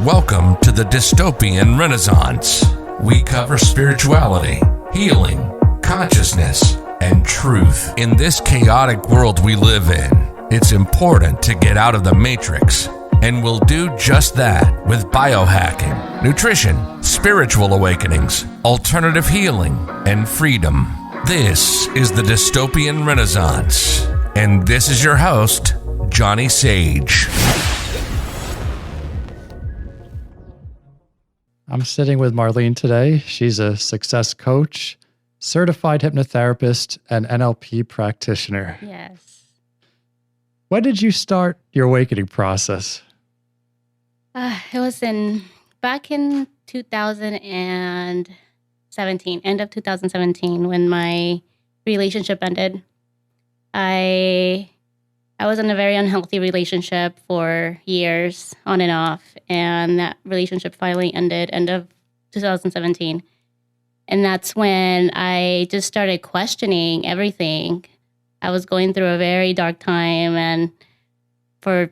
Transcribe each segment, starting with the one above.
Welcome to the Dystopian Renaissance. We cover spirituality, healing, consciousness, and truth. In this chaotic world we live in, it's important to get out of the matrix, and we'll do just that with biohacking, nutrition, spiritual awakenings, alternative healing, and freedom. This is the Dystopian Renaissance, and this is your host, Johnny Sage. I'm sitting with Marlene today. She's a success coach, certified hypnotherapist, and NLP practitioner. Yes. When did you start your awakening process? It was back in 2017, end of 2017, when my relationship ended. I was in a very unhealthy relationship for years, on and off, and that relationship finally ended end of 2017. And that's when I just started questioning everything. I was going through a very dark time, and for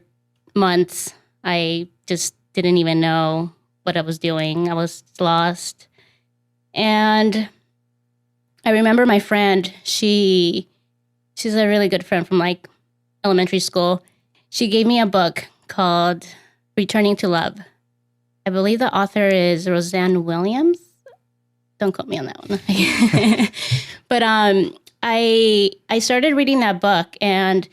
months, I just didn't even know what I was doing. I was lost. And I remember my friend, she's a really good friend from elementary school. She gave me a book called Returning to Love. I believe the author is Roseanne Williams. Don't quote me on that one. But I started reading that book, and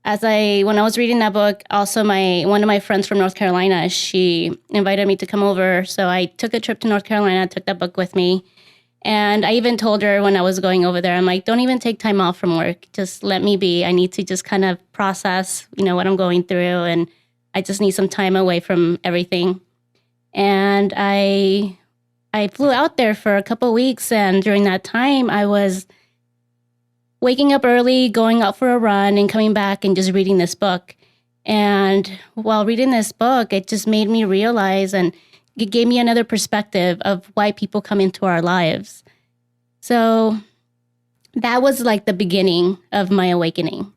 when I was reading that book, also one of my friends from North Carolina, she invited me to come over. So I took a trip to North Carolina, took that book with me. And I even told her when I was going over there, I'm like, don't even take time off from work. Just let me be. I need to just kind of process, what I'm going through. And I just need some time away from everything. And I flew out there for a couple of weeks. And during that time, I was waking up early, going out for a run, and coming back and just reading this book. And while reading this book, it just made me realize, and it gave me another perspective of why people come into our lives. So that was like the beginning of my awakening,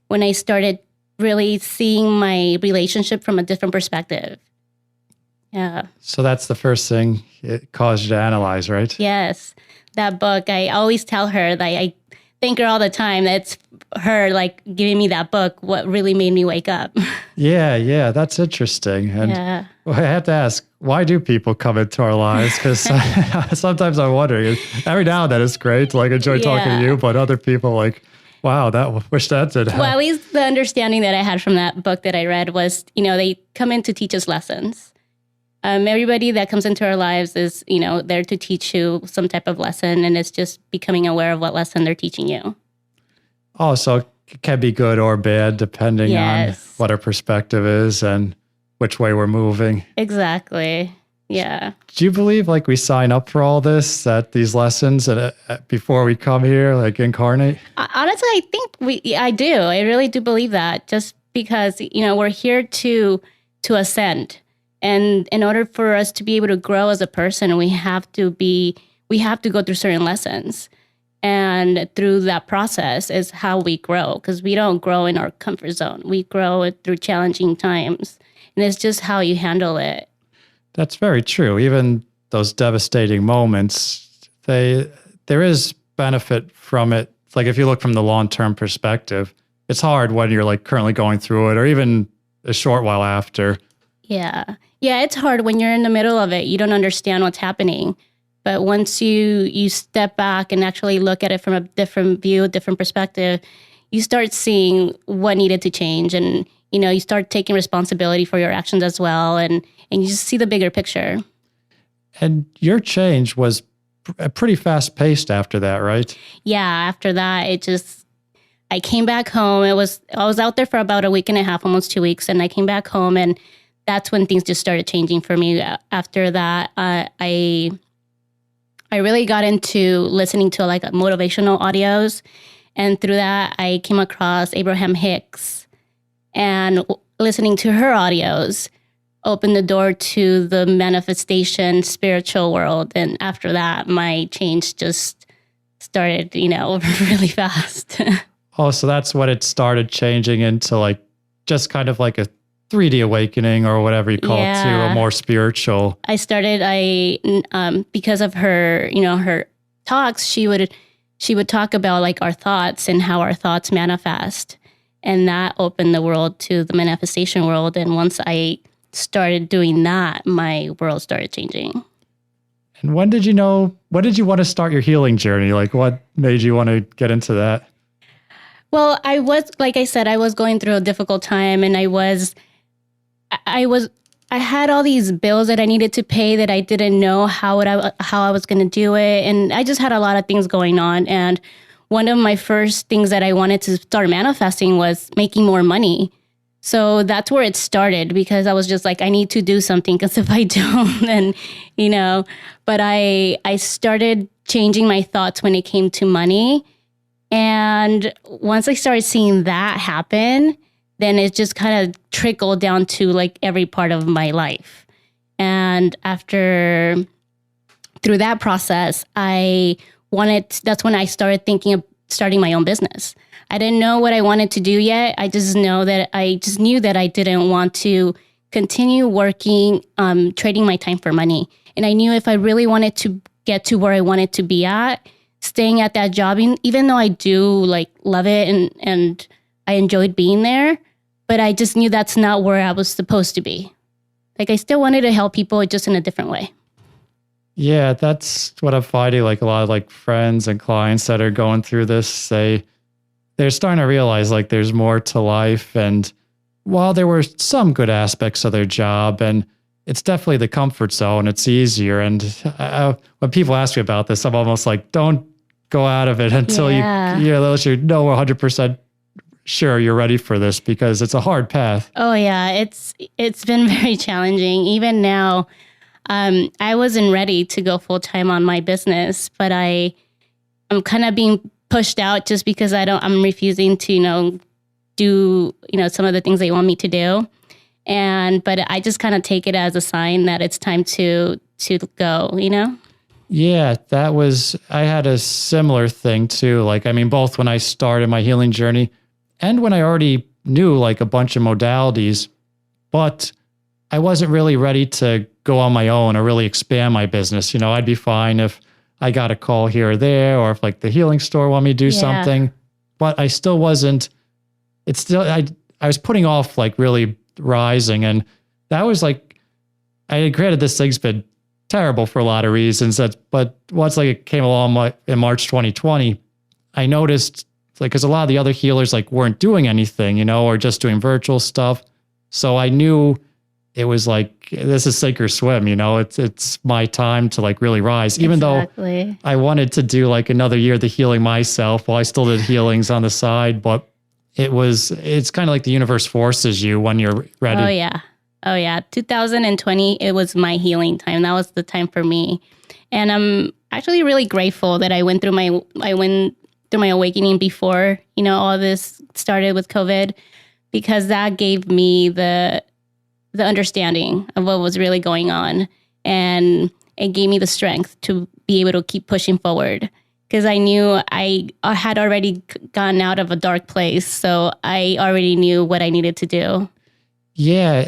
when I started really seeing my relationship from a different perspective. Yeah. So that's the first thing it caused you to analyze, right? Yes. That book, I always tell her that I thank her all the time. That's her giving me that book, what really made me wake up. Yeah, that's interesting. And I have to ask, why do people come into our lives? Because sometimes I'm wondering, every now and then it's great to enjoy talking to you, but other people wow, wish that did happen. Well, at least the understanding that I had from that book that I read was, they come in to teach us lessons. Everybody that comes into our lives is, there to teach you some type of lesson, and it's just becoming aware of what lesson they're teaching you. Oh, so it can be good or bad depending on what our perspective is and which way we're moving. Exactly. Yeah. Do you believe we sign up for all this, that these lessons before we come here, incarnate? Honestly, I think I do. I really do believe that, just because, we're here to ascend. And in order for us to be able to grow as a person, we have to go through certain lessons. And through that process is how we grow, because we don't grow in our comfort zone. We grow through challenging times. And it's just how you handle it. That's very true. Even those devastating moments, there is benefit from it. It's if you look from the long-term perspective, it's hard when you're currently going through it, or even a short while after. Yeah, it's hard when you're in the middle of it. You don't understand what's happening. But once you step back and actually look at it from a different view, a different perspective, you start seeing what needed to change. And, you start taking responsibility for your actions as well. And you just see the bigger picture. And your change was pretty fast-paced after that, right? Yeah, after that, I came back home. I was out there for about a week and a half, almost 2 weeks. And I came back home, and that's when things just started changing for me. After that, I really got into listening to motivational audios. And through that, I came across Abraham Hicks, and listening to her audios opened the door to the manifestation spiritual world. And after that, my change just started, really fast. Oh, so that's when it started changing into just kind of a 3D awakening or whatever you call it, to a more spiritual. I started, because of her, her talks, she would talk about like our thoughts and how our thoughts manifest. And that opened the world to the manifestation world. And once I started doing that, my world started changing. And when did you want to start your healing journey? Like, what made you want to get into that? Well, like I said, I was going through a difficult time, and I had all these bills that I needed to pay that I didn't know how I was going to do it. And I just had a lot of things going on. And one of my first things that I wanted to start manifesting was making more money. So that's where it started, because I was just like, I need to do something, because if I don't, then, but I started changing my thoughts when it came to money. And once I started seeing that happen, then it just kind of trickled down to like every part of my life. And through that process, that's when I started thinking of starting my own business. I didn't know what I wanted to do yet. I just knew that I didn't want to continue working, trading my time for money. And I knew if I really wanted to get to where I wanted to be at, staying at that job, even though I do like love it and I enjoyed being there, but I just knew that's not where I was supposed to be. Like, I still wanted to help people, just in a different way. Yeah, that's what I'm finding. Like, a lot of like friends and clients that are going through this, they're starting to realize like there's more to life. And while there were some good aspects of their job, and it's definitely the comfort zone, it's easier. And when people ask me about this, I'm almost like, don't go out of it until you know 100% sure you're ready for this, because it's a hard path. Oh yeah, it's been very challenging. Even now, I wasn't ready to go full time on my business, but I'm kind of being pushed out just because I'm refusing to, do, some of the things they want me to do. But I just kind of take it as a sign that it's time to go, Yeah, I had a similar thing too. Like, both when I started my healing journey and when I already knew like a bunch of modalities, but I wasn't really ready to go on my own or really expand my business. I'd be fine if I got a call here or there, or if like the healing store wanted me to do something, but I still wasn't, I was putting off like really rising. And that was like, granted, this thing's been terrible for a lot of reasons, but once like it came along in March 2020, I noticed like, cause a lot of the other healers like weren't doing anything, or just doing virtual stuff. So I knew it was like, this is sink or swim, it's my time to like really rise, even though I wanted to do like another year of the healing myself. Well, I still did healings on the side, but it's kind of like the universe forces you when you're ready. Oh yeah. 2020, it was my healing time. That was the time for me. And I'm actually really grateful that I went through my awakening before, all this started with COVID, because that gave me the understanding of what was really going on. And it gave me the strength to be able to keep pushing forward, because I knew I had already gotten out of a dark place. So I already knew what I needed to do. Yeah,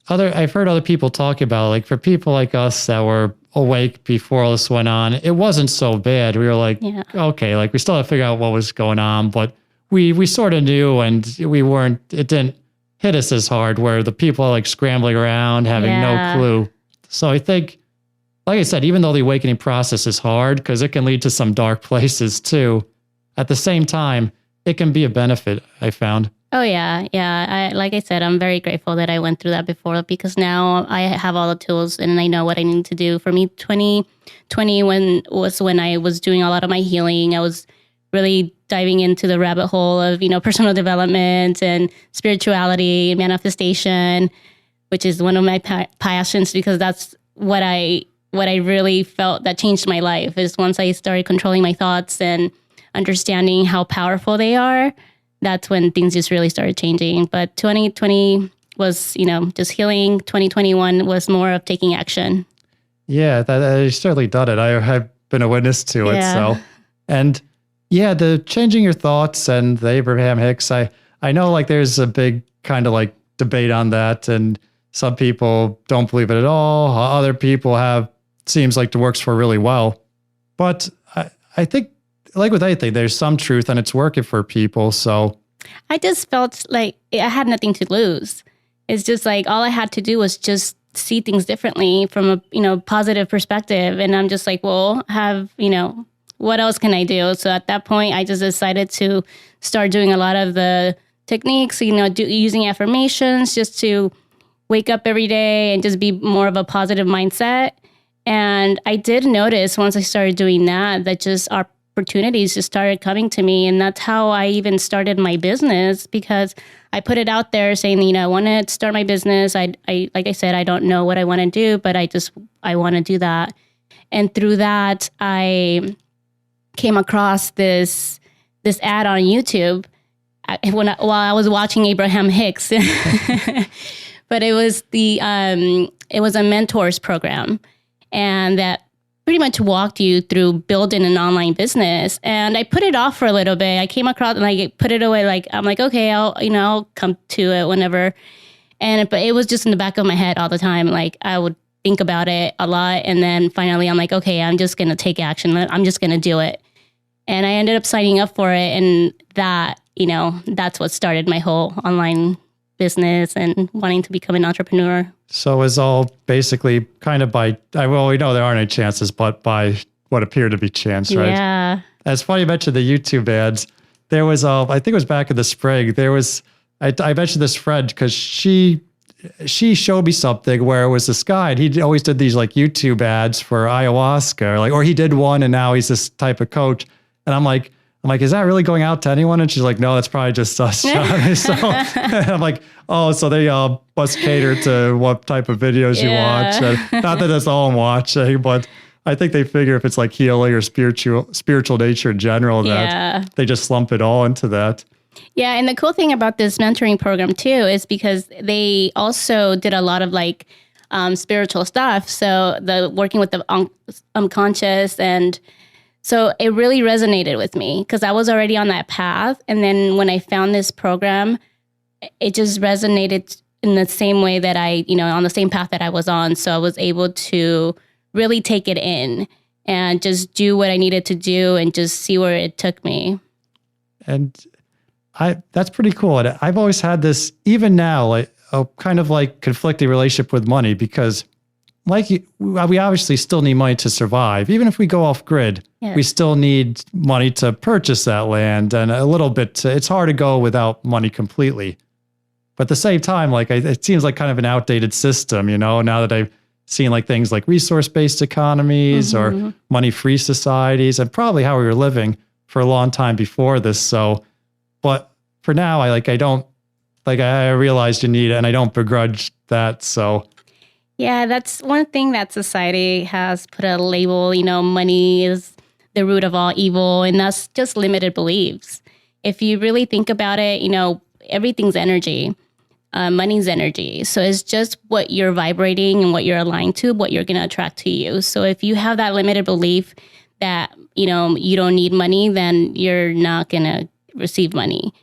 I've heard other people talk about, like, for people like us that were awake before all this went on, it wasn't so bad. We were like, okay, like we still had to figure out what was going on, but we sort of knew, and it didn't hit us as hard, where the people are like scrambling around, having no clue. So I think, like I said, even though the awakening process is hard, because it can lead to some dark places too, at the same time, it can be a benefit, I found. Oh, yeah. Like I said, I'm very grateful that I went through that before, because now I have all the tools and I know what I need to do. For me, 2020 was when I was doing a lot of my healing. I was really diving into the rabbit hole of, personal development and spirituality and manifestation, which is one of my passions, because that's what I really felt that changed my life, is once I started controlling my thoughts and understanding how powerful they are. That's when things just really started changing. But 2020 was, just healing. 2021 was more of taking action. Yeah, I certainly done it. I have been a witness to it. So, and the changing your thoughts and the Abraham Hicks, I know like there's a big kind of like debate on that. And some people don't believe it at all. Other people seems like it works for really well. But I think, like with anything, there's some truth and it's working for people. So I just felt like I had nothing to lose. It's just like all I had to do was just see things differently from a positive perspective. And I'm just like, well, what else can I do? So at that point, I just decided to start doing a lot of the techniques, using affirmations just to wake up every day and just be more of a positive mindset. And I did notice once I started doing that just opportunities just started coming to me. And that's how I even started my business, because I put it out there saying, I want to start my business. I like I said, I don't know what I want to do, but I want to do that. And through that, I came across this ad on YouTube while I was watching Abraham Hicks. But it was a mentors program, and that pretty much walked you through building an online business. And I put it off for a little bit. I came across and I put it away. Like, I'm like, okay, I'll come to it whenever. But it was just in the back of my head all the time. Like, I would think about it a lot. And then finally I'm like, okay, I'm just going to take action. I'm just going to do it. And I ended up signing up for it. And that's what started my whole online business and wanting to become an entrepreneur. So it's all basically kind of we know there aren't any chances, but by what appeared to be chance, right? Yeah. It's funny you mentioned the YouTube ads. There was, I think it was back in the spring, I mentioned this friend because she showed me something where it was this guy, and he always did these like YouTube ads for ayahuasca, or he did one and now he's this type of coach. And I'm like, is that really going out to anyone? And she's like, no, that's probably just us. So I'm like, oh, so they must cater to what type of videos you watch. And not that that's all I'm watching, but I think they figure if it's like healing or spiritual nature in general, that they just lump it all into that. Yeah, and the cool thing about this mentoring program too is because they also did a lot of like spiritual stuff. So the working with the unconscious, and so it really resonated with me because I was already on that path. And then when I found this program, it just resonated in the same way that on the same path that I was on. So I was able to really take it in and just do what I needed to do and just see where it took me. And that's pretty cool. And I've always had this, even now, like a kind of like conflicting relationship with money, because we obviously still need money to survive. Even if we go off grid, we still need money to purchase that land, and a little bit, it's hard to go without money completely. But at the same time, it seems like kind of an outdated system, now that I've seen like things like resource-based economies or money-free societies, and probably how we were living for a long time before this. So, but for now, I realized you need it, and I don't begrudge that. So yeah, that's one thing that society has put a label, money is the root of all evil, and that's just limited beliefs. If you really think about it, everything's energy. Money's energy. So it's just what you're vibrating and what you're aligned to, what you're going to attract to you. So if you have that limited belief that, you don't need money, then you're not going to receive money.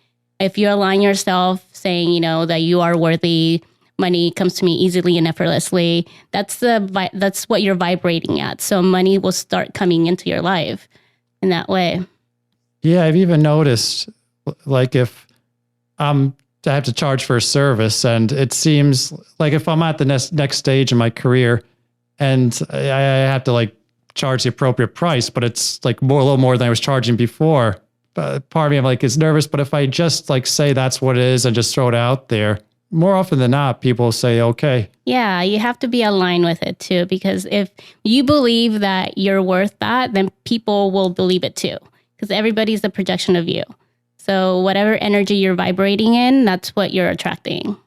If you align yourself saying, that you are worthy, money comes to me easily and effortlessly, that's what you're vibrating at. So money will start coming into your life in that way. Yeah, I've even noticed, like if I have to charge for a service, and it seems like if I'm at the next stage in my career and I have to charge the appropriate price, but it's like a little more than I was charging before. But part of me, I'm is nervous, but if I just say that's what it is and just throw it out there, more often than not, people say, okay. Yeah, you have to be aligned with it too, because if you believe that you're worth that, then people will believe it too, because everybody's a projection of you. So whatever energy you're vibrating in, that's what you're attracting.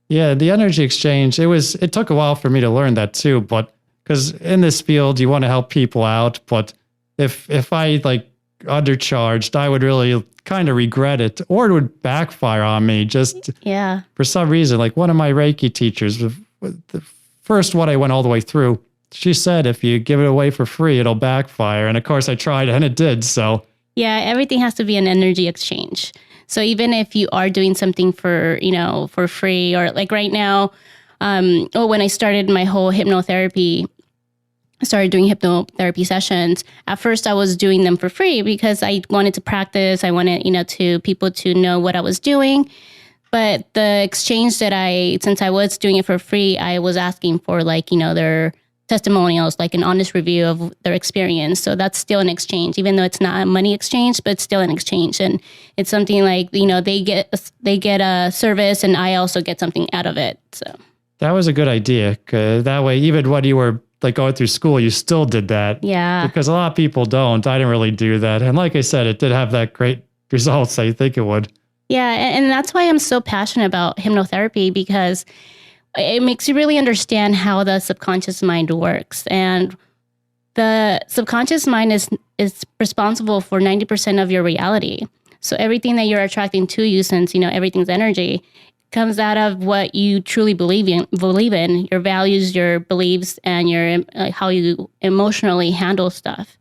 Yeah, the energy exchange, it took a while for me to learn that too, but because in this field, you want to help people out, but if I undercharged, I would really kind of regret it, or it would backfire on me for some reason. Like one of my Reiki teachers, the first one I went all the way through, she said, if you give it away for free, it'll backfire. And of course I tried and it did, so. Yeah, everything has to be an energy exchange. So even if you are doing something for, for free, or like right now, when I started my whole hypnotherapy, I started doing hypnotherapy sessions. At first, I was doing them for free because I wanted to practice. I wanted, to people to know what I was doing. But the exchange since I was doing it for free, I was asking for their testimonials, like an honest review of their experience. So that's still an exchange, even though it's not a money exchange, but it's still an exchange. And it's something like, they get a service and I also get something out of it. So that was a good idea. 'Cause that way, even when you were like going through school, you still did that. Yeah. Because a lot of people don't. I didn't really do that. And like I said, it did have that great results I think it would. Yeah. And that's why I'm so passionate about hypnotherapy, because it makes you really understand how the subconscious mind works. And the subconscious mind is responsible for 90% of your reality. So everything that you're attracting to you, since, everything's energy, comes out of what you truly believe in, your values, your beliefs, and your how you emotionally handle stuff.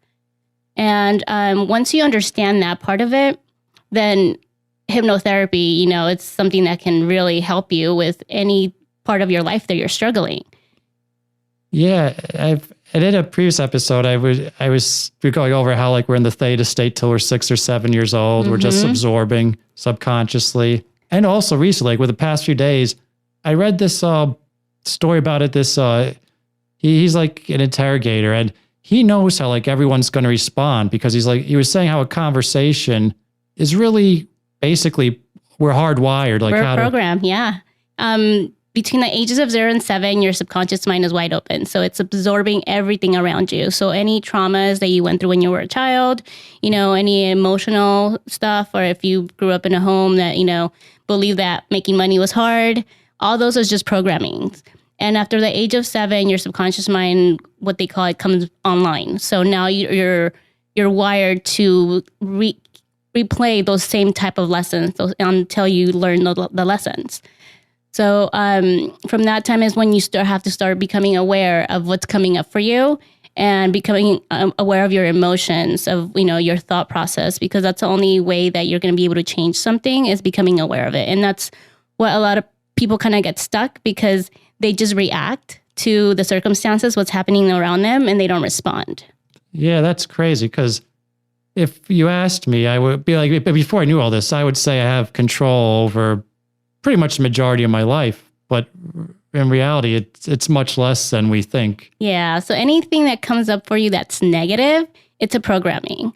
And once you understand that part of it, then hypnotherapy, it's something that can really help you with any part of your life that you're struggling. Yeah, and in a previous episode, we're going over how like we're in the theta state till we're 6 or 7 years old. We're just absorbing subconsciously. And also recently, like with the past few days, I read this story about it. He's like an interrogator, and he knows how like everyone's going to respond, because he was saying how a conversation is really basically we're hardwired. Like we're programmed, yeah. Between the ages of 0 and 7, your subconscious mind is wide open. So it's absorbing everything around you. So any traumas that you went through when you were a child, any emotional stuff, or if you grew up in a home that, believe that making money was hard, all those is just programming. And after the age of 7, your subconscious mind, what they call it, comes online. So now you're wired to replay those same type of lessons until you learn the lessons. So from that time is when you have to start becoming aware of what's coming up for you, and becoming aware of your emotions, of your thought process, because that's the only way that you're going to be able to change something, is becoming aware of it. And that's what a lot of people kind of get stuck, because they just react to the circumstances, what's happening around them, and they don't respond. Yeah, that's crazy, because if you asked me, I would be like, before I knew all this, I would say I have control over pretty much the majority of my life, but in reality, it's much less than we think. Yeah. So anything that comes up for you that's negative, it's a programming.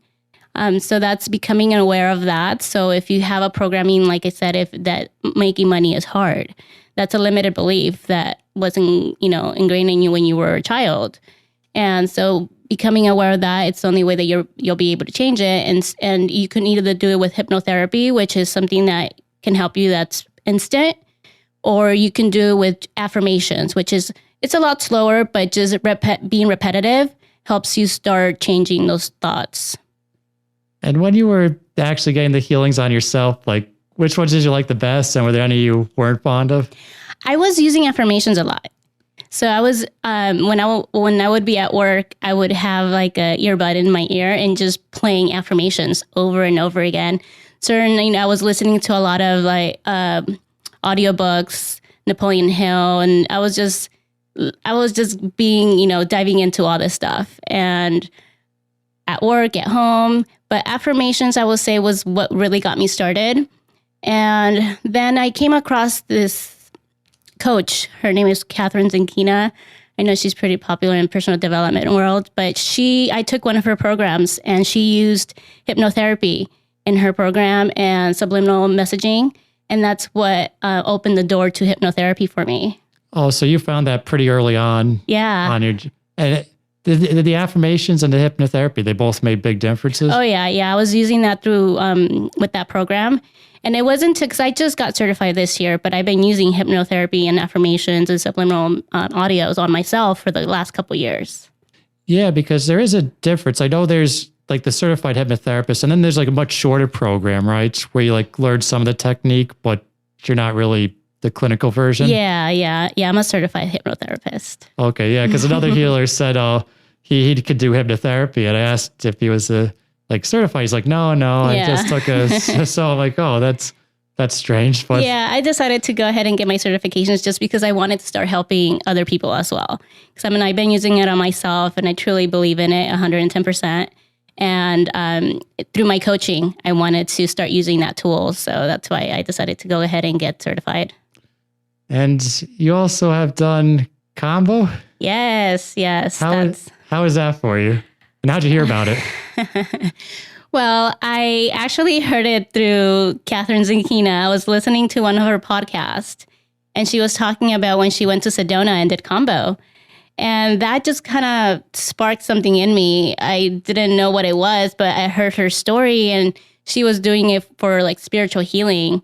So that's becoming aware of that. So if you have a programming, like I said, if that making money is hard, that's a limited belief that wasn't, ingrained in you when you were a child. And so becoming aware of that, it's the only way that you'll be able to change it. And you can either do it with hypnotherapy, which is something that can help you that's instant, or you can do it with affirmations, which is, it's a lot slower, but just being repetitive helps you start changing those thoughts. And when you were actually getting the healings on yourself, like which ones did you like the best, and were there any you weren't fond of? I was using affirmations a lot. So I was, when I would be at work, I would have like a earbud in my ear and just playing affirmations over and over again. I was listening to a lot of like audiobooks, Napoleon Hill, and I was just being, diving into all this stuff, and at work, at home. But affirmations, I would say, was what really got me started. And then I came across this coach. Her name is Catherine Zenkina. I know she's pretty popular in personal development world, but I took one of her programs, and she used hypnotherapy in her program and subliminal messaging. And that's what opened the door to hypnotherapy for me. Oh, so you found that pretty early on. Yeah. And the affirmations and the hypnotherapy, they both made big differences? Oh, yeah. Yeah. I was using that through with that program. And it wasn't because I just got certified this year, but I've been using hypnotherapy and affirmations and subliminal audios on myself for the last couple of years. Yeah, because there is a difference. I know there's like the certified hypnotherapist, and then there's like a much shorter program, right? Where you like learn some of the technique, but you're not really the clinical version. Yeah. I'm a certified hypnotherapist. Okay, yeah, because another healer said he could do hypnotherapy, and I asked if he was like certified. He's like, no, I just took so I'm like, oh, that's strange. But yeah, I decided to go ahead and get my certifications just because I wanted to start helping other people as well. Because I've been using it on myself and I truly believe in it 110%. And through my coaching, I wanted to start using that tool. So that's why I decided to go ahead and get certified. And you also have done Kambo? Yes. How is that for you? And how'd you hear about it? Well, I actually heard it through Catherine Zinkina. I was listening to one of her podcasts, and she was talking about when she went to Sedona and did Kambo. And that just kind of sparked something in me. I didn't know what it was, but I heard her story, and she was doing it for like spiritual healing.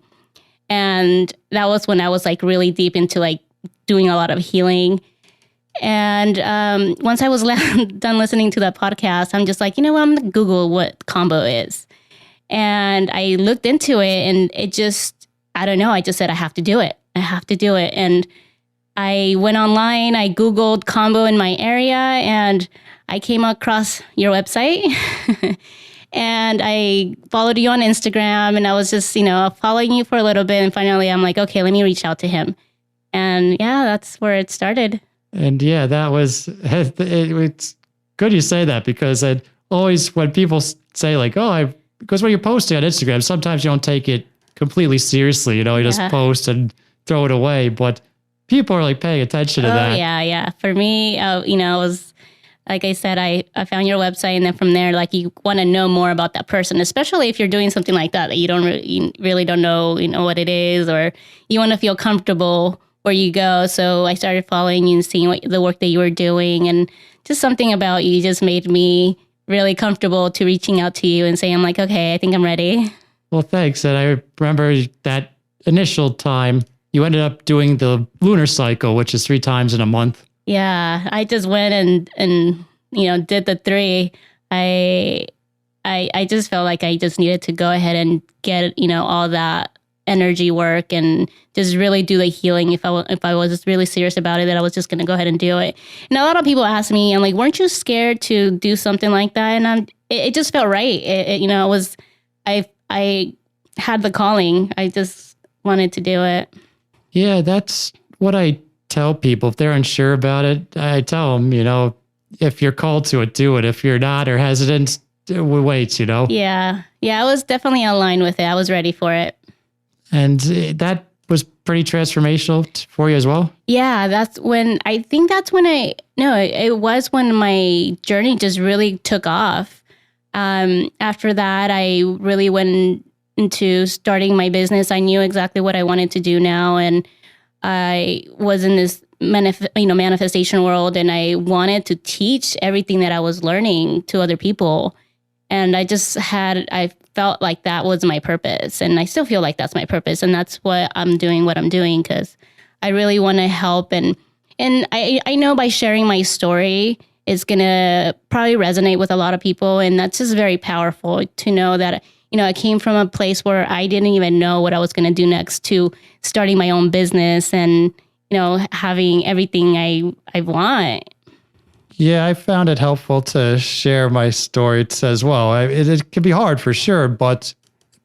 And that was when I was like really deep into like doing a lot of healing. And once I was done listening to that podcast, I'm just like, you know what, I'm going to Google what Kambo is. And I looked into it, and it just, I don't know, I just said, I have to do it. And I went online, I Googled Kambo in my area, and I came across your website. And I followed you on Instagram, and I was just, following you for a little bit. And finally, I'm like, okay, let me reach out to him. And yeah, that's where it started. And yeah, that was, it's good you say that, because I always, when people say like, because when you're posting on Instagram, sometimes you don't take it completely seriously, you just post and throw it away, but people are like paying attention to that. Yeah. For me, it was, like I said, I found your website, and then from there, like you want to know more about that person, especially if you're doing something like that you really don't know, what it is, or you want to feel comfortable where you go. So I started following you and seeing the work that you were doing, and just something about you just made me really comfortable to reaching out to you and saying, I'm like, okay, I think I'm ready. Well, thanks. And I remember that initial time you ended up doing the lunar cycle, which is 3 times in a month. Yeah, I just went and did the 3. I just felt like I just needed to go ahead and get all that energy work and just really do the healing. If I was just really serious about it, that I was just going to go ahead and do it. And a lot of people ask me, I'm like, weren't you scared to do something like that? And it just felt right. I had the calling. I just wanted to do it. Yeah, that's what I tell people. If they're unsure about it, I tell them, if you're called to it, do it. If you're not or hesitant, wait, Yeah, I was definitely aligned with it. I was ready for it. And that was pretty transformational for you as well? Yeah, it was when my journey just really took off. After that, I really went into starting my business. I knew exactly what I wanted to do now. And I was in this manifestation world, and I wanted to teach everything that I was learning to other people. And I felt like that was my purpose. And I still feel like that's my purpose. And that's what I'm doing, because I really want to help. And I know by sharing my story, it's going to probably resonate with a lot of people. And that's just very powerful to know that, I came from a place where I didn't even know what I was going to do next, to starting my own business and, having everything I want. Yeah, I found it helpful to share my story as well. It can be hard for sure, but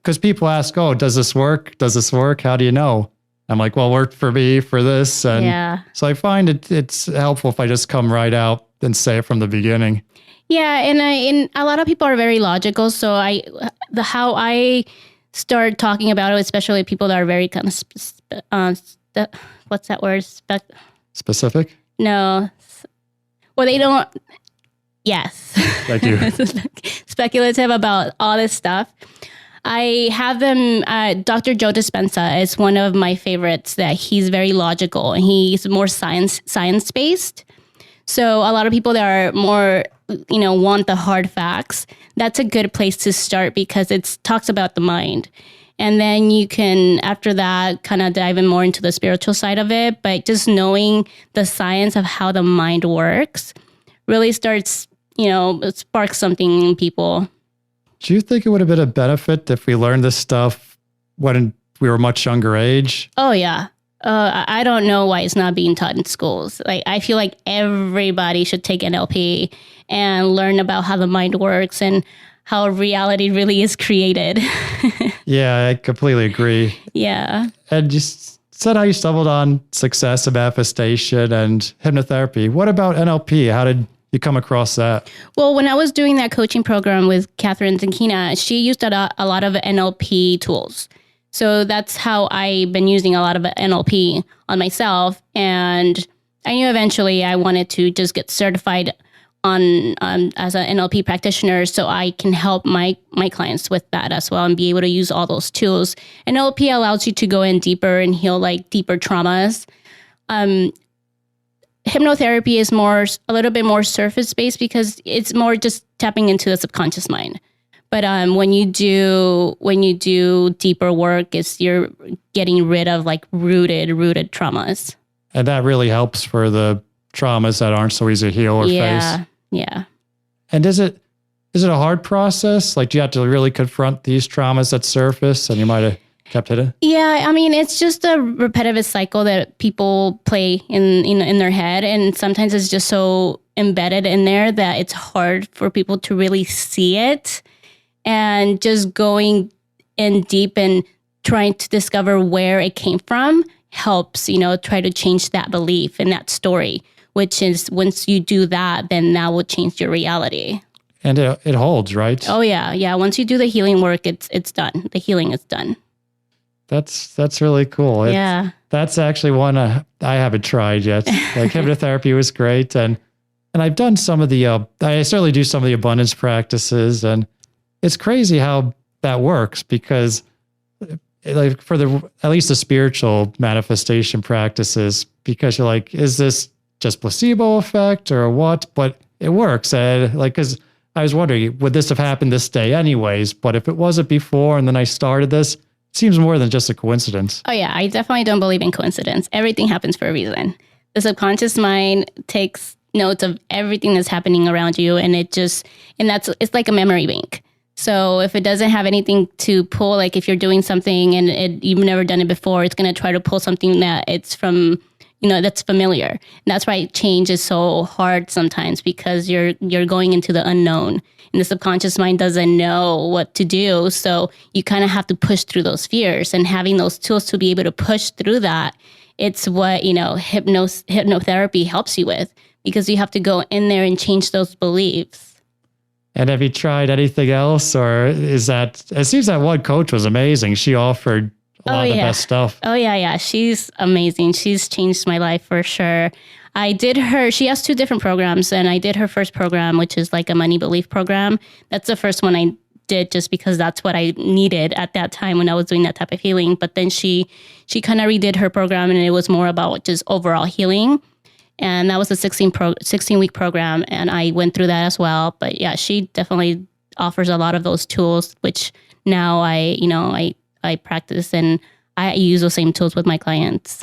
because people ask, does this work? How do you know? I'm like, well, it worked for me for this. And so I find it's helpful if I just come right out and say it from the beginning. Yeah, and a lot of people are very logical. So how I start talking about it, especially people that are very kind of, what's that word? Specific? No. Well, they don't. Yes. Thank you. Speculative about all this stuff. I have them. Dr. Joe Dispenza is one of my favorites. That he's very logical and he's more science based. So a lot of people that are more, want the hard facts. That's a good place to start because it talks about the mind. And then you can, after that, kind of dive in more into the spiritual side of it. But just knowing the science of how the mind works really starts, sparks something in people. Do you think it would have been a benefit if we learned this stuff when we were much younger age? Oh, yeah. I don't know why it's not being taught in schools. Like, I feel like everybody should take NLP and learn about how the mind works and how reality really is created. Yeah, I completely agree. Yeah. And you said how you stumbled on success and manifestation and hypnotherapy. What about NLP? How did you come across that? Well, when I was doing that coaching program with Catherine Zankina, she used a lot of NLP tools. So that's how I've been using a lot of NLP on myself. And I knew eventually I wanted to just get certified on as an NLP practitioner so I can help my clients with that as well and be able to use all those tools. NLP allows you to go in deeper and heal like deeper traumas. Hypnotherapy is a little bit more surface based because it's more just tapping into the subconscious mind. But when you do deeper work, you're getting rid of like rooted traumas. And that really helps for the traumas that aren't so easy to heal or face. Yeah. And is it a hard process? Like, do you have to really confront these traumas that surface and you might have kept hidden? Yeah, I mean, it's just a repetitive cycle that people play in their head. And sometimes it's just so embedded in there that it's hard for people to really see it. And just going in deep and trying to discover where it came from helps, try to change that belief and that story, which is once you do that, then that will change your reality. And it holds, right? Oh, yeah. Yeah. Once you do the healing work, it's done. The healing is done. That's really cool. Yeah. That's actually one I haven't tried yet. Like hypnotherapy was great. And I've done some of I certainly do some of the abundance practices. And it's crazy how that works because like for at least the spiritual manifestation practices, because you're like, is this just placebo effect or what? But it works. And like, cause I was wondering, would this have happened this day anyways? But if it wasn't before and then I started this, it seems more than just a coincidence. Oh yeah. I definitely don't believe in coincidence. Everything happens for a reason. The subconscious mind takes notes of everything that's happening around you. And it's like a memory bank. So if it doesn't have anything to pull, like if you're doing something and you've never done it before, it's going to try to pull something that it's from, that's familiar. And that's why change is so hard sometimes because you're going into the unknown and the subconscious mind doesn't know what to do. So you kind of have to push through those fears, and having those tools to be able to push through that. It's what, hypnotherapy helps you with, because you have to go in there and change those beliefs. And have you tried anything else, or it seems that one coach was amazing. She offered a lot of the best stuff. Oh yeah. She's amazing. She's changed my life for sure. She has 2 different programs, and I did her first program, which is like a money belief program. That's the first one I did just because that's what I needed at that time when I was doing that type of healing. But then she kind of redid her program, and it was more about just overall healing. And that was a 16-week program, and I went through that as well. But yeah, she definitely offers a lot of those tools, which now I practice, and I use those same tools with my clients.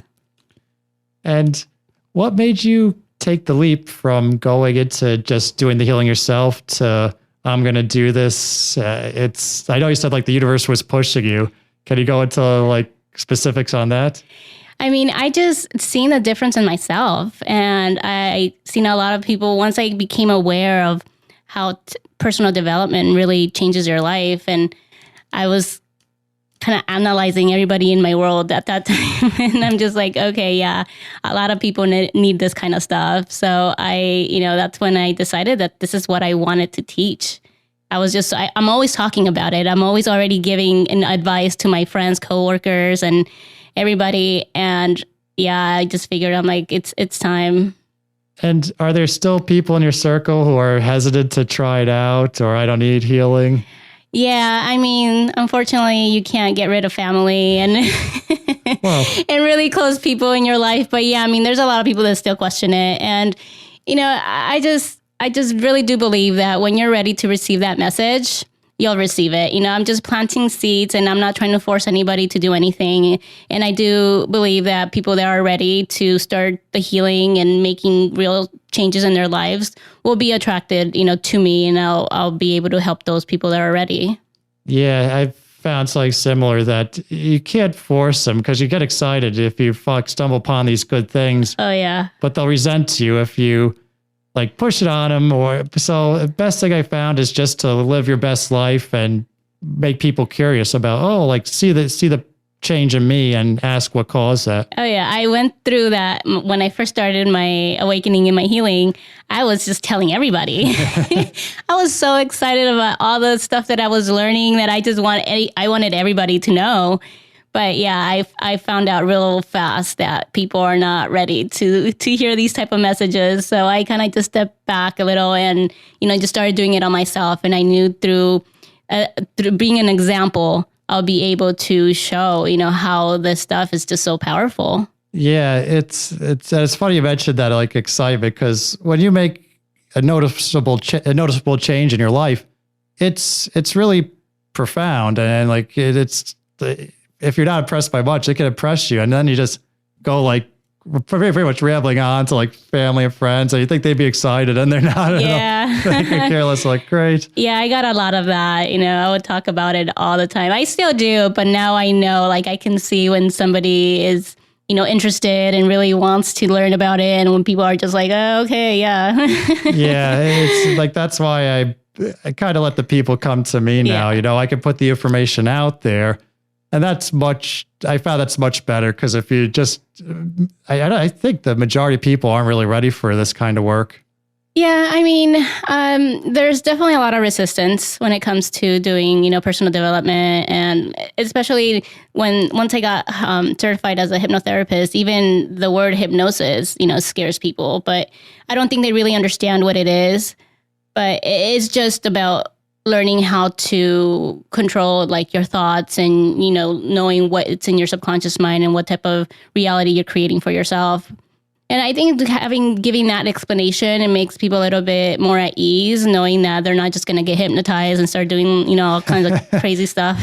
And what made you take the leap from going into just doing the healing yourself to I'm going to do this? I know you said like the universe was pushing you. Can you go into like specifics on that? I mean, I just seen a difference in myself, and I seen a lot of people, once I became aware of how personal development really changes your life. And I was kind of analyzing everybody in my world at that time. And I'm just like, okay, yeah, a lot of people need this kind of stuff. So that's when I decided that this is what I wanted to teach. I'm always talking about it. I'm always already giving advice to my friends, coworkers, and everybody. And yeah, I just figured, I'm like, it's time. And are there still people in your circle who are hesitant to try it out, or I don't need healing? Yeah, I mean, unfortunately, you can't get rid of family and and really close people in your life. But yeah, I mean, there's a lot of people that still question it. And, I just really do believe that when you're ready to receive that message, you'll receive it. I'm just planting seeds, and I'm not trying to force anybody to do anything. And I do believe that people that are ready to start the healing and making real changes in their lives will be attracted, to me, and I'll be able to help those people that are ready. Yeah, I've found something similar, that you can't force them, because you get excited if you stumble upon these good things. Oh, yeah. But they'll resent you if you like push it on them. Or so the best thing I found is just to live your best life and make people curious about, like see the change in me and ask what caused that. Oh yeah, I went through that when I first started my awakening and my healing. I was just telling everybody. I was so excited about all the stuff that I was learning that I wanted everybody to know. But yeah, I found out real fast that people are not ready to hear these type of messages. So I kind of just stepped back a little and just started doing it on myself. And I knew through being an example, I'll be able to show, how this stuff is just so powerful. Yeah, it's funny you mentioned that, like, excitement, because when you make a noticeable change in your life, it's really profound, and like if you're not impressed by much, it can impress you, and then you just go like very much rambling on to like family and friends, and you think they'd be excited, and they're not. Yeah, they're careless. Like, great. Yeah, I got a lot of that. I would talk about it all the time. I still do, but now I know. Like, I can see when somebody is, interested and really wants to learn about it, and when people are just like, oh, okay, yeah. Yeah, it's like that's why I kind of let the people come to me now. Yeah. I can put the information out there. And I found that's much better, because if you just, I think the majority of people aren't really ready for this kind of work. Yeah, I mean, there's definitely a lot of resistance when it comes to doing, personal development, and especially once I got certified as a hypnotherapist, even the word hypnosis, scares people. But I don't think they really understand what it is. But it's just about learning how to control like your thoughts and, knowing what's in your subconscious mind and what type of reality you're creating for yourself. And I think giving that explanation, it makes people a little bit more at ease, knowing that they're not just going to get hypnotized and start doing, all kinds of crazy stuff.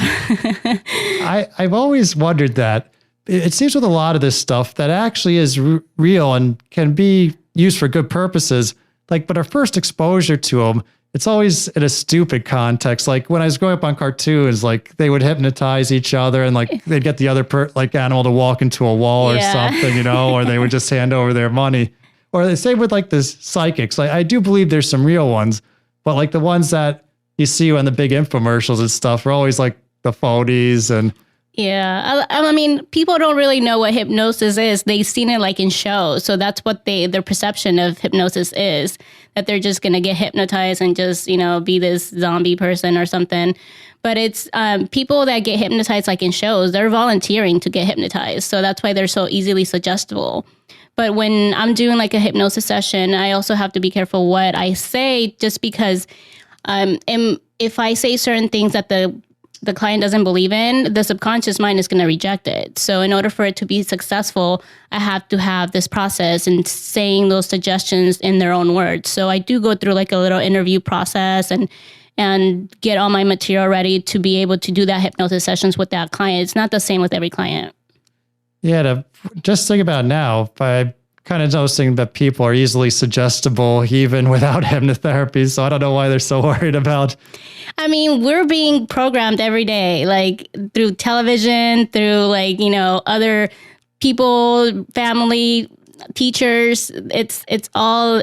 I've always wondered that. It seems with a lot of this stuff that actually is real and can be used for good purposes. Like, but our first exposure to them, it's always in a stupid context. Like when I was growing up on cartoons, like they would hypnotize each other, and like they'd get the other animal to walk into a wall or something, or they would just hand over their money. Or the same with like the psychics. Like I do believe there's some real ones, but like the ones that you see on the big infomercials and stuff are always like the phonies. And yeah, I mean, people don't really know what hypnosis is. They've seen it like in shows. So that's what their perception of hypnosis is, that they're just going to get hypnotized and just, be this zombie person or something. But it's people that get hypnotized like in shows, they're volunteering to get hypnotized. So that's why they're so easily suggestible. But when I'm doing like a hypnosis session, I also have to be careful what I say, just because if I say certain things that the client doesn't believe in, the subconscious mind is going to reject it. So in order for it to be successful, I have to have this process and saying those suggestions in their own words. So I do go through like a little interview process and get all my material ready to be able to do that hypnosis sessions with that client. It's not the same with every client. Yeah, just think about now, by kind of noticing that people are easily suggestible even without hypnotherapy. So I don't know why they're so worried about. I mean, we're being programmed every day, like through television, through like, other people, family, teachers. It's all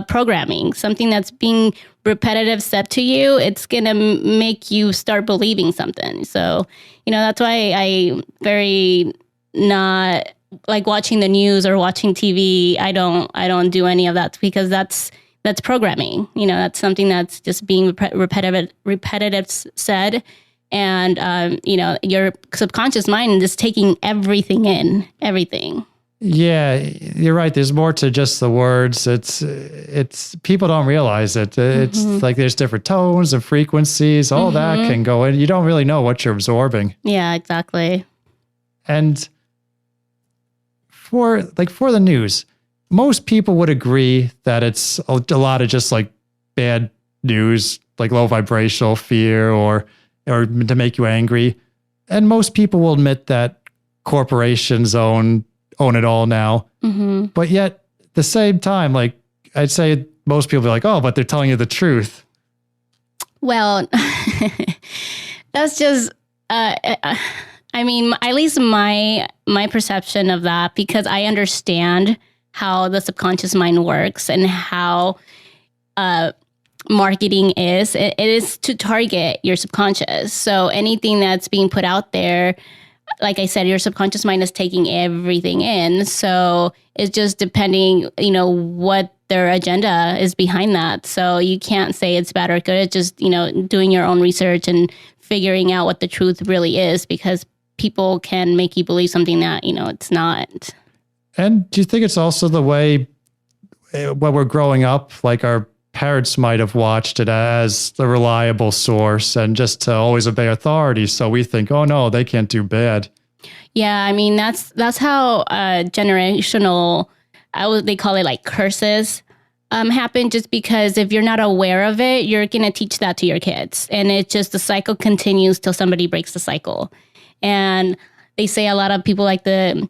programming, something that's being repetitive said to you. It's going to make you start believing something. So, that's why I very not like watching the news or watching TV. I don't do any of that, because that's programming. That's something that's just being repetitive said. And, your subconscious mind is taking everything. Yeah, you're right. There's more to just the words. It's people don't realize it. It's like there's different tones and frequencies. All that can go in. You don't really know what you're absorbing. Yeah, exactly. And for the news, most people would agree that it's a lot of just like bad news, like low vibrational fear or to make you angry. And most people will admit that corporations own it all now. Mm-hmm. But yet at the same time, like I'd say most people are like, oh, but they're telling you the truth. Well, that's just, I mean, at least my perception of that, because I understand how the subconscious mind works and how marketing is. It is to target your subconscious. So anything that's being put out there, like I said, your subconscious mind is taking everything in. So it's just depending, what their agenda is behind that. So you can't say it's bad or good. It's just, doing your own research and figuring out what the truth really is, because people can make you believe something that, it's not. And do you think it's also the way when we're growing up, like our parents might have watched it as the reliable source and just to always obey authority. So we think, oh no, they can't do bad. Yeah, I mean, that's how generational, they call it like curses, happen, just because if you're not aware of it, you're going to teach that to your kids. And it just, the cycle continues till somebody breaks the cycle. And they say a lot of people, like the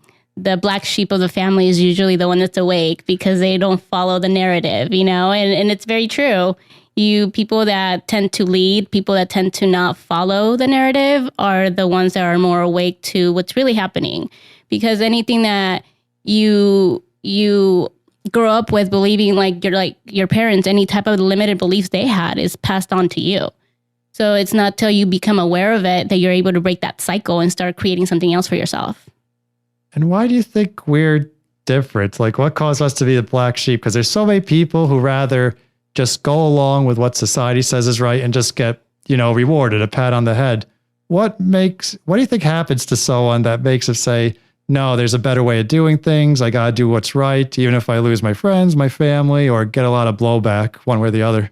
black sheep of the family is usually the one that's awake because they don't follow the narrative, and it's very true. People that tend to lead, people that tend to not follow the narrative are the ones that are more awake to what's really happening. Because anything that you grow up with believing, like your parents, any type of limited beliefs they had is passed on to you. So it's not till you become aware of it that you're able to break that cycle and start creating something else for yourself. And why do you think we're different? Like, what caused us to be the black sheep? Because there's so many people who rather just go along with what society says is right and just get, rewarded, a pat on the head. What do you think happens to someone that makes them say, no, there's a better way of doing things. I got to do what's right, even if I lose my friends, my family, or get a lot of blowback one way or the other?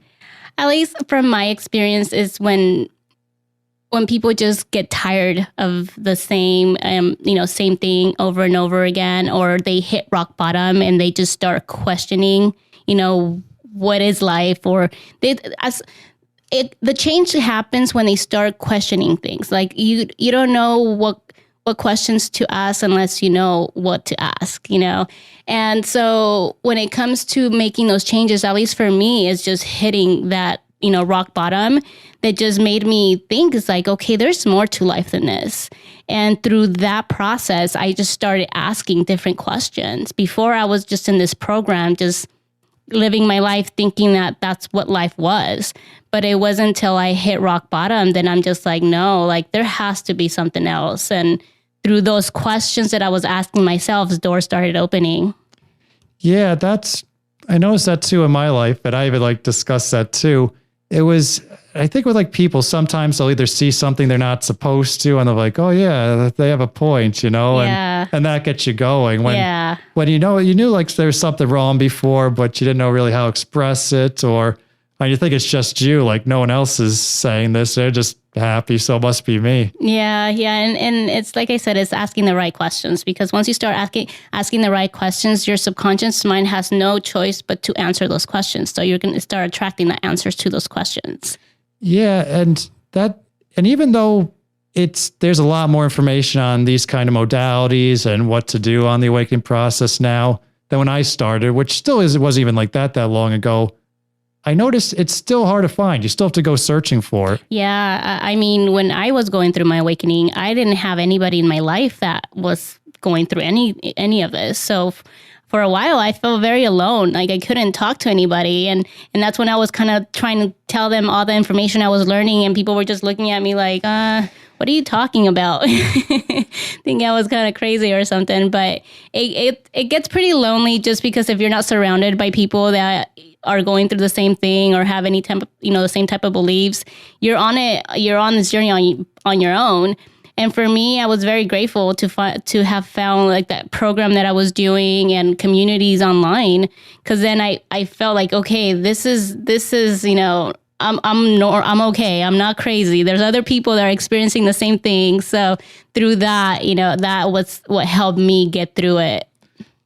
At least from my experience is when people just get tired of the same, same thing over and over again, or they hit rock bottom and they just start questioning, what is life, or the change happens when they start questioning things. Like you don't know what questions to ask unless you know what to ask, And so when it comes to making those changes, at least for me, it's just hitting that, rock bottom that just made me think, it's like, okay, there's more to life than this. And through that process, I just started asking different questions. Before, I was just in this program, just living my life thinking that that's what life was. But it wasn't until I hit rock bottom that I'm just like, no, like there has to be something else. And through those questions that I was asking myself, the doors started opening. Yeah, I noticed that too in my life, but I even discussed that too. It was, I think with people, sometimes they'll either see something they're not supposed to and they're like, oh yeah, they have a point, Yeah. and that gets you going. When you knew there's something wrong before, but you didn't know really how to express it, or you think it's just you, like no one else is saying this, they're just happy, so it must be me. Yeah. And it's like I said, it's asking the right questions, because once you start asking the right questions, your subconscious mind has no choice but to answer those questions. So you're going to start attracting the answers to those questions. Yeah. And even though there's a lot more information on these kind of modalities and what to do on the awakening process now than when I started, which still wasn't even like that long ago. I noticed it's still hard to find. You still have to go searching for it. Yeah. I mean, when I was going through my awakening, I didn't have anybody in my life that was going through any of this. So for a while, I felt very alone. Like I couldn't talk to anybody. And that's when I was kind of trying to tell them all the information I was learning. And people were just looking at me like, what are you talking about? Thinking I was kind of crazy or something. But it gets pretty lonely just because if you're not surrounded by people that are going through the same thing or have any type of, the same type of beliefs, you're on this journey on your own. And for me, I was very grateful to have found like that program that I was doing and communities online. Cause then I felt like, okay, this is, I'm okay. I'm not crazy. There's other people that are experiencing the same thing. So through that, that was what helped me get through it.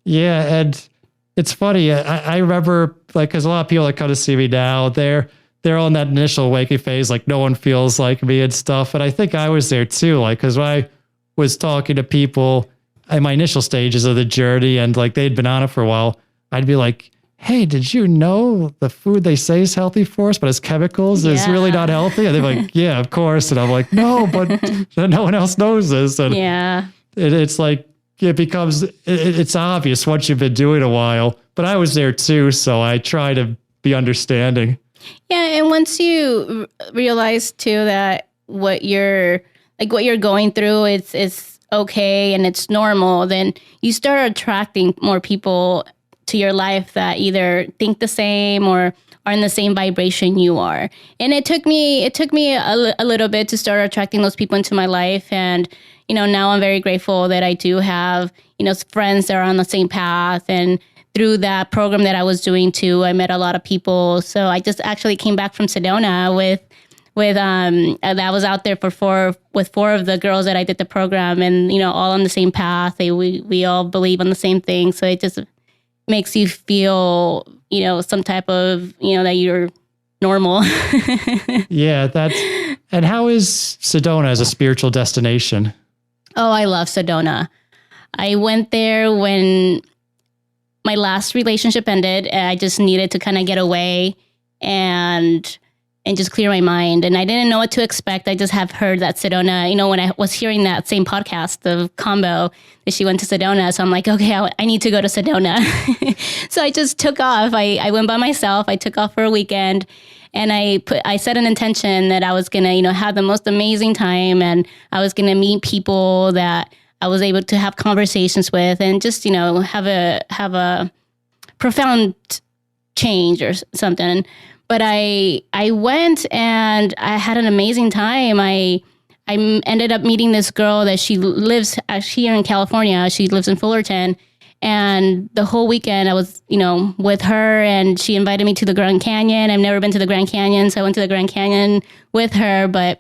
Yeah. And it's funny. I remember because a lot of people that come to see me now, they're on that initial awakening phase, like no one feels like me and stuff. And I think I was there too, because when I was talking to people in my initial stages of the journey and they'd been on it for a while, I'd be like, hey, did you know the food they say is healthy for us, but it's chemicals is really not healthy? And they're like, yeah, of course. And I'm like, no, but no one else knows this. And yeah, it's like, it becomes, it's obvious once you've been doing it a while, but I was there too. So I try to be understanding. Yeah. And once you realize too that what you're going through, it's okay and it's normal, then you start attracting more people to your life that either think the same or are in the same vibration you are. And it took me a little bit to start attracting those people into my life. And, now I'm very grateful that I do have, friends that are on the same path. And through that program that I was doing too, I met a lot of people. So I just actually came back from Sedona with that was out there with four of the girls that I did the program, and, all on the same path. We all believe on the same thing. So it just makes you feel, some type of, that you're normal. Yeah, and how is Sedona as a spiritual destination? Oh, I love Sedona. I went there when my last relationship ended. I just needed to kind of get away and just clear my mind. And I didn't know what to expect. I just have heard that Sedona, when I was hearing that same podcast of Kambo, that she went to Sedona. So I'm like, okay, I need to go to Sedona. So I just took off. I went by myself. I took off for a weekend. And I set an intention that I was going to, have the most amazing time. And I was going to meet people that I was able to have conversations with and just, have a profound change or something. But I went and I had an amazing time. I ended up meeting this girl that she lives here in California. She lives in Fullerton. And the whole weekend I was, with her, and she invited me to the Grand Canyon. I've never been to the Grand Canyon, so I went to the Grand Canyon with her. But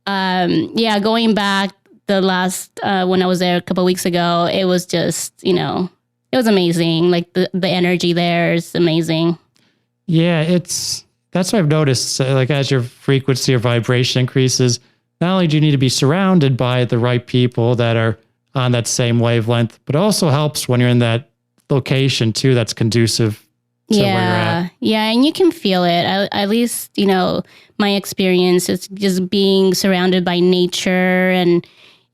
going back the last, when I was there a couple of weeks ago, it was just, it was amazing. Like the energy there is amazing. Yeah, that's what I've noticed. Like as your frequency or vibration increases, not only do you need to be surrounded by the right people that are on that same wavelength, but it also helps when you're in that location too that's conducive to where you're at. Yeah, and you can feel it. At least, my experience is just being surrounded by nature, and,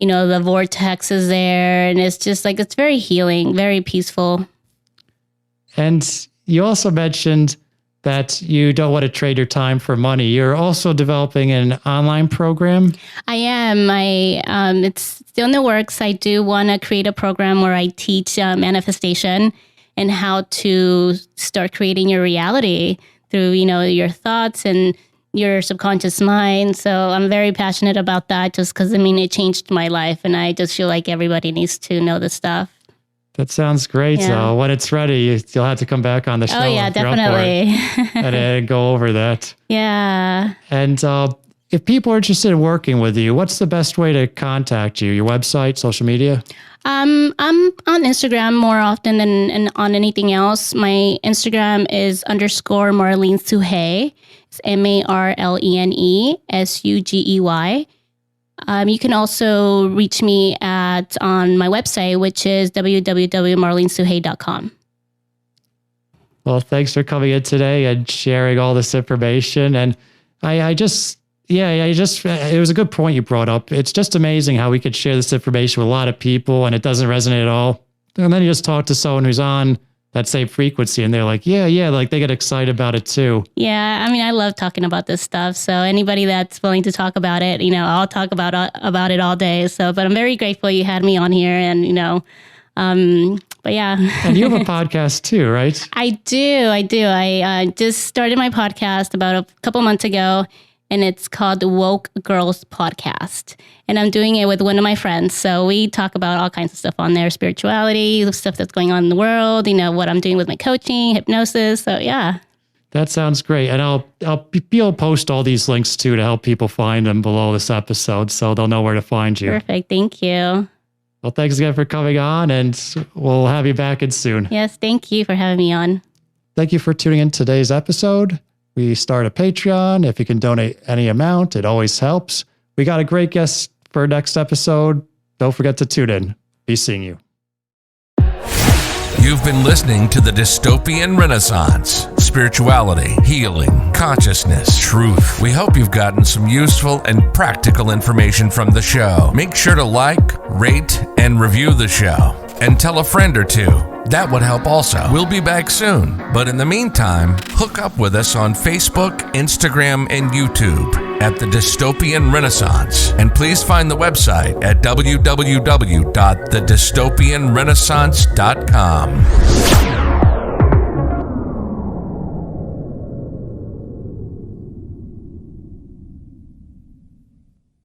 the vortex is there, and it's just like, it's very healing, very peaceful. And you also mentioned that you don't want to trade your time for money. You're also developing an online program. I am. It's still in the works. I do want to create a program where I teach manifestation and how to start creating your reality through, your thoughts and your subconscious mind. So I'm very passionate about that, just because, it changed my life, and I just feel like everybody needs to know this stuff. That sounds great. Yeah. When it's ready, you'll have to come back on the show. Oh, yeah, definitely. and go over that. Yeah. And if people are interested in working with you, what's the best way to contact you? Your website, social media? I'm on Instagram more often than on anything else. My Instagram is _Marlene Sugey. It's MarleneSugey. You can also reach me on my website, which is www.marlenesugey.com. Well, thanks for coming in today and sharing all this information. And it was a good point you brought up. It's just amazing how we could share this information with a lot of people and it doesn't resonate at all. And then you just talk to someone who's on that same frequency and they're like, yeah, like they get excited about it too. Yeah, I love talking about this stuff. So anybody that's willing to talk about it, I'll talk about it all day. So, but I'm very grateful you had me on here, and but yeah. And you have a podcast too, right? I do. I just started my podcast about a couple months ago, and it's called the Woke Girls Podcast. And I'm doing it with one of my friends. So we talk about all kinds of stuff on there, spirituality, the stuff that's going on in the world, what I'm doing with my coaching, hypnosis. So yeah. That sounds great. And I'll post all these links too to help people find them below this episode so they'll know where to find you. Perfect. Thank you. Well, thanks again for coming on, and we'll have you back in soon. Yes, thank you for having me on. Thank you for tuning in today's episode. We start a Patreon. If you can donate any amount, it always helps. We got a great guest for our next episode. Don't forget to tune in. Be seeing you. You've been listening to the Dystopian Renaissance. Spirituality, healing, consciousness, truth. We hope you've gotten some useful and practical information from the show. Make sure to like, rate, and review the show. and tell a friend or two. That would help also. We'll be back soon. But in the meantime, hook up with us on Facebook, Instagram, and YouTube at the Dystopian Renaissance. And please find the website at www.thedystopianrenaissance.com.